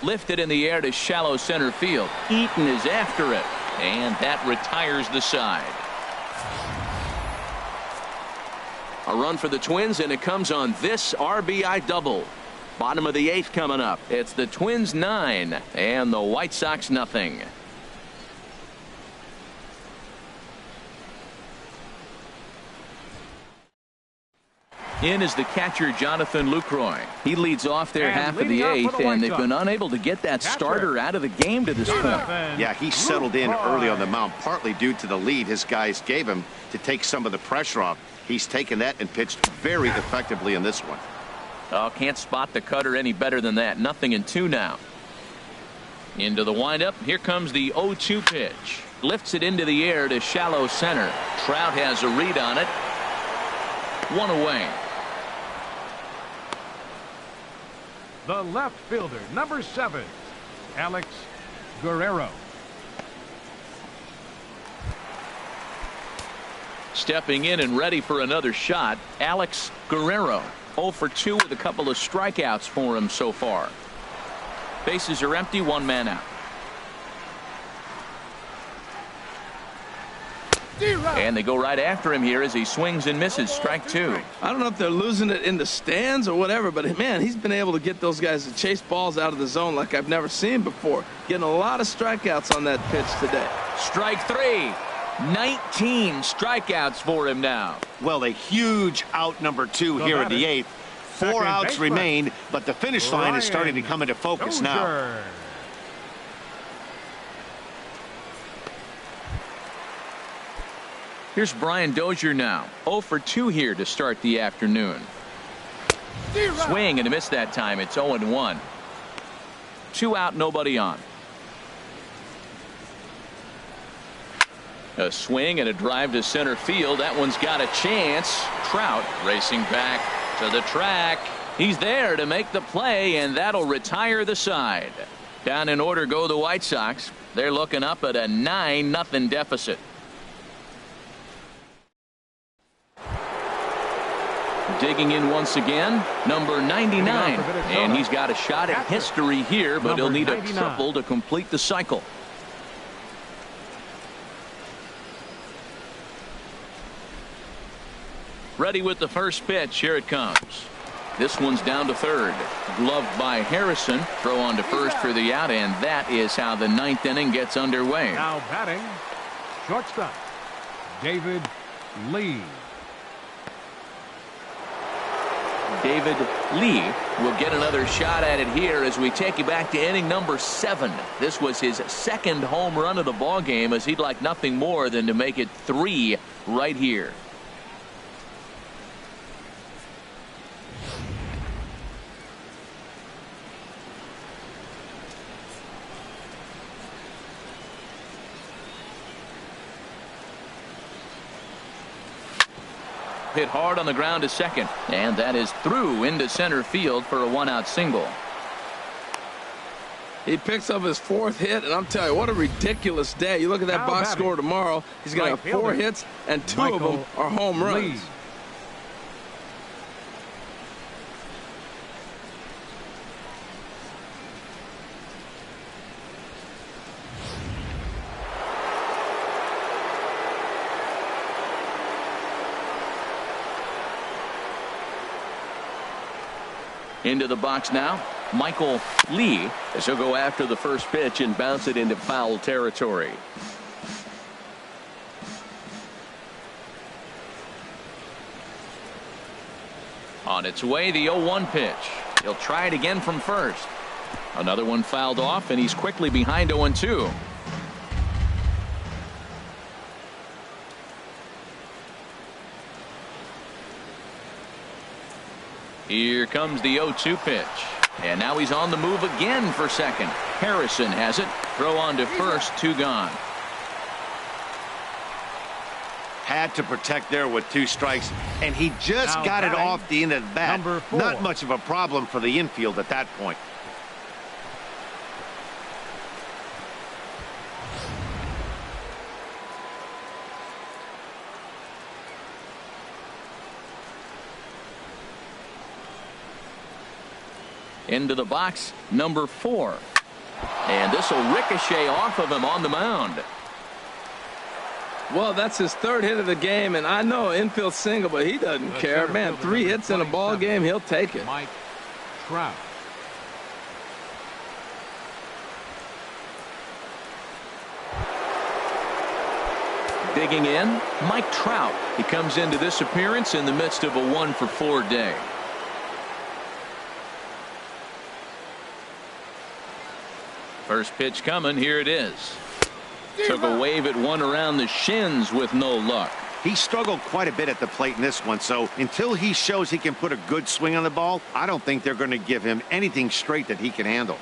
Lifted in the air to shallow center field. Eaton is after it, and that retires the side. A run for the Twins, and it comes on this RBI double. Bottom of the 8th coming up. It's the Twins 9 and the White Sox nothing. In is the catcher Jonathan Lucroy. He leads off their half of the 8th, and they've been unable to get that starter out of the game to this point. Yeah, he settled in early on the mound, partly due to the lead his guys gave him to take some of the pressure off. He's taken that and pitched very effectively in this one. Oh, can't spot the cutter any better than that. 0-2 now. Into the windup. Here comes the 0-2 pitch. Lifts it into the air to shallow center. Trout has a read on it. 1 away. The left fielder, number 7, Alex Guerrero. Stepping in and ready for another shot, Alex Guerrero. 0 for 2 with a couple of strikeouts for him so far. Bases are empty, one man out. And they go right after him here as he swings and misses. Strike 2. I don't know if they're losing it in the stands or whatever, but man, he's been able to get those guys to chase balls out of the zone like I've never seen before. Getting a lot of strikeouts on that pitch today. Strike 3. 19 strikeouts for him now. Well, a huge out number 2 here in the 8th. 4 outs remain, but the finish line is starting to come into focus now. Here's Brian Dozier now. 0 for 2 here to start the afternoon. Swing and a miss that time. It's 0-1. 2 out, nobody on. A swing and a drive to center field. That one's got a chance. Trout racing back to the track. He's there to make the play, and that'll retire the side. Down in order go the White Sox. They're looking up at a 9-0 deficit. Digging in once again, number 99. And he's got a shot at history here, but he'll need a triple to complete the cycle. Ready with the first pitch. Here it comes. This one's down to third. Gloved by Harrison. Throw on to first for the out, and that is how the 9th inning gets underway. Now batting, shortstop, David Lee. David Lee will get another shot at it here as we take you back to inning number 7. This was his 2nd home run of the ball game, as he'd like nothing more than to make it 3 right here. Hit hard on the ground to second, and that is through into center field for a 1-out single. He picks up his 4th hit, and I'm telling you, what a ridiculous day. You look at that box score tomorrow, he's going to have 4 hits, and 2 of them are home runs. Into the box now, Michael Lee, as he'll go after the first pitch and bounce it into foul territory. On its way, the 0-1 pitch. He'll try it again from first. Another one fouled off, and he's quickly behind 0-2. Here comes the 0-2 pitch. And now he's on the move again for second. Harrison has it. Throw on to first. 2 gone. Had to protect there with 2 strikes, and he just got it off the end of the bat. Not much of a problem for the infield at that point. Into the box, number 4. And this will ricochet off of him on the mound. Well, that's his 3rd hit of the game, and I know infield single, but he doesn't care. Man, 3 hits in a ball game, he'll take it. Mike Trout. Digging in, Mike Trout. He comes into this appearance in the midst of a 1-for-4 day. First pitch coming. Here it is. Took a wave at one around the shins with no luck. He struggled quite a bit at the plate in this one, so until he shows he can put a good swing on the ball, I don't think they're going to give him anything straight that he can handle.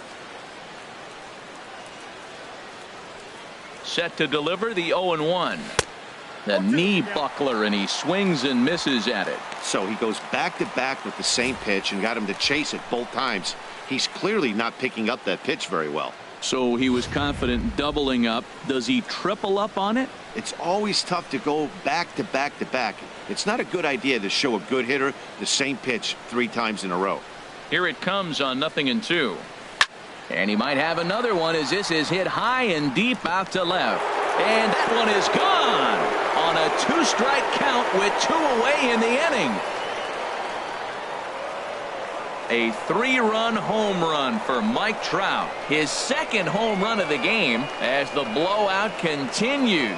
Set to deliver the 0-1. The knee buckler, and he swings and misses at it. So he goes back-to-back with the same pitch and got him to chase it both times. He's clearly not picking up that pitch very well. So he was confident doubling up. Does he triple up on it? It's always tough to go back to back to back. It's not a good idea to show a good hitter the same pitch 3 times in a row. Here it comes on 0-2. And he might have another one as this is hit high and deep out to left. And that one is gone on a 2-strike count with 2 away in the inning. A 3-run home run for Mike Trout. His 2nd home run of the game as the blowout continues.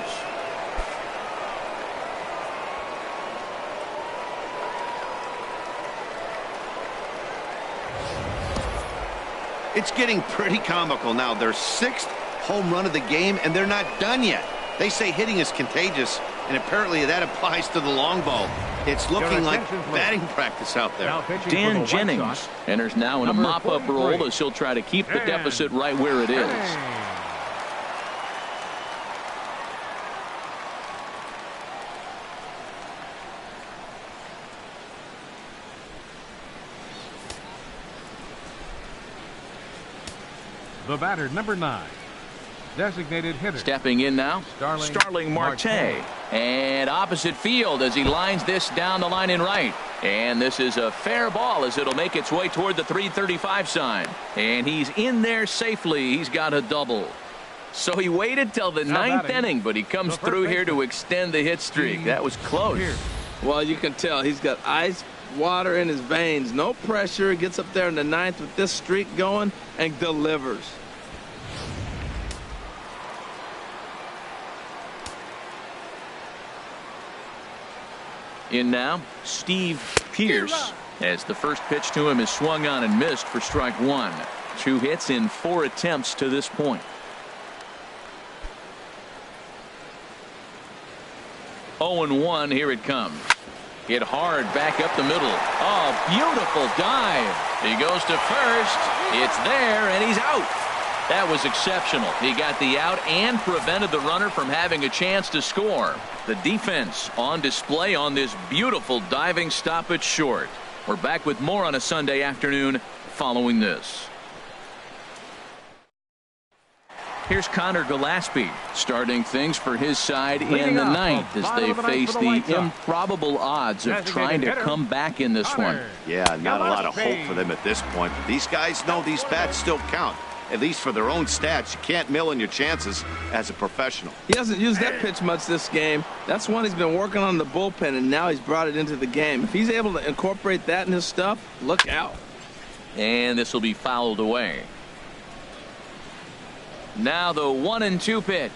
It's getting pretty comical now. Their 6th home run of the game, and they're not done yet. They say hitting is contagious, and apparently that applies to the long ball. It's looking like batting practice out there. Dan Jennings enters now in a mop-up role as he'll try to keep the deficit right where it is. The batter, number 9. Designated hitter. Stepping in now, Starling Marte. And opposite field as he lines this down the line in right. And this is a fair ball as it'll make its way toward the 335 sign. And he's in there safely. He's got a double. So he waited till the 9th inning, but he comes through here to extend the hit streak. That was close. Well, you can tell he's got ice water in his veins. No pressure. He gets up there in the 9th with this streak going and delivers. In now, Steve Pearce, as the first pitch to him is swung on and missed for strike 1. 2 hits in 4 attempts to this point. 0-1, here it comes. Hit hard back up the middle. Oh, beautiful dive. He goes to first. It's there, and he's out. That was exceptional. He got the out and prevented the runner from having a chance to score. The defense on display on this beautiful diving stop at short. We're back with more on a Sunday afternoon following this. Here's Connor Gillespie starting things for his side in the 9th as they face the improbable odds of trying to come back in this one. Yeah, not a lot of hope for them at this point. But these guys know these bats still count. At least for their own stats. You can't mill in your chances as a professional. He hasn't used that pitch much this game. That's one he's been working on the bullpen, and now he's brought it into the game. If he's able to incorporate that in his stuff, look out. And this will be fouled away. Now the 1-2 pitch.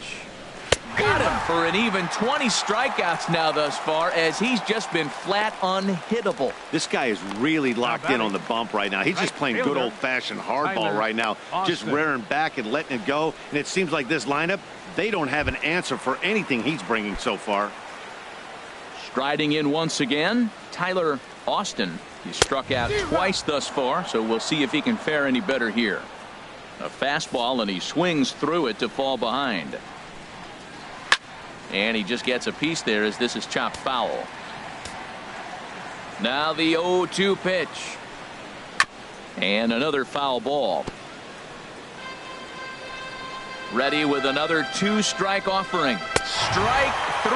Got him for an even 20 strikeouts now thus far as he's just been flat unhittable. This guy is really locked in on the bump right now. He's just playing good old-fashioned hardball right now, just rearing back and letting it go. And it seems like this lineup, they don't have an answer for anything he's bringing so far. Striding in once again, Tyler Austin. He's struck out twice thus far, so we'll see if he can fare any better here. A fastball, and he swings through it to fall behind. And he just gets a piece there as this is chopped foul. Now the 0-2 pitch. And another foul ball. Ready with another 2-strike offering. Strike 3.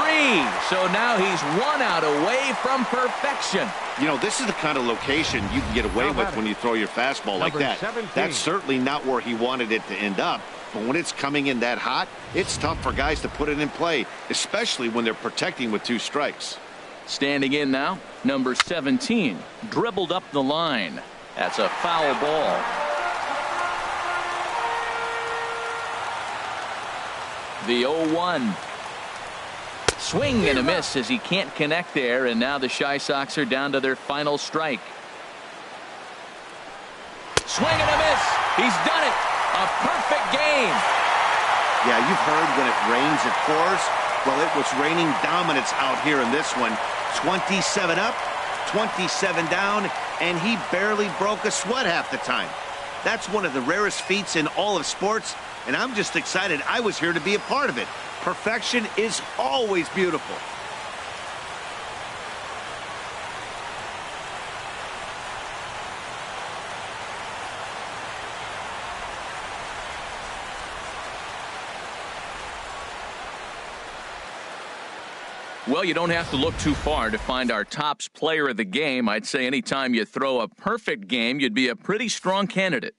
So now he's 1 out away from perfection. You know, this is the kind of location you can get away with when you throw your fastball like that. 17. That's certainly not where he wanted it to end up. But when it's coming in that hot, it's tough for guys to put it in play, especially when they're protecting with 2 strikes. Standing in now, number 17. Dribbled up the line. That's a foul ball. The 0-1. Swing and a miss as he can't connect there, and now the Chi Sox are down to their final strike. Swing and a miss. He's done it. A perfect game. Yeah, you've heard when it rains, it pours. Well, it was raining dominance out here in this one. 27 up, 27 down, and he barely broke a sweat half the time. That's one of the rarest feats in all of sports, and I'm just excited I was here to be a part of it. Perfection is always beautiful. Well, you don't have to look too far to find our Topps player of the game. I'd say anytime you throw a perfect game, you'd be a pretty strong candidate.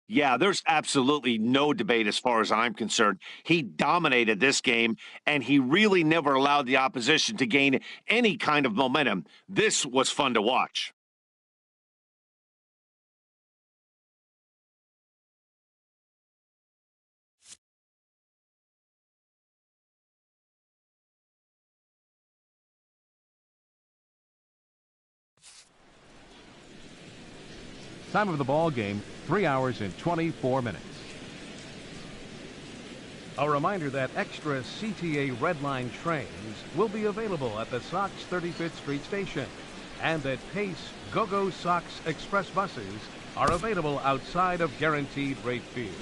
Yeah, there's absolutely no debate as far as I'm concerned. He dominated this game, and he really never allowed the opposition to gain any kind of momentum. This was fun to watch. Time of the ball game, 3 hours and 24 minutes. A reminder that extra CTA Red Line trains will be available at the Sox 35th Street station, and that Pace Go-Go Sox Express buses are available outside of Guaranteed Rate Field.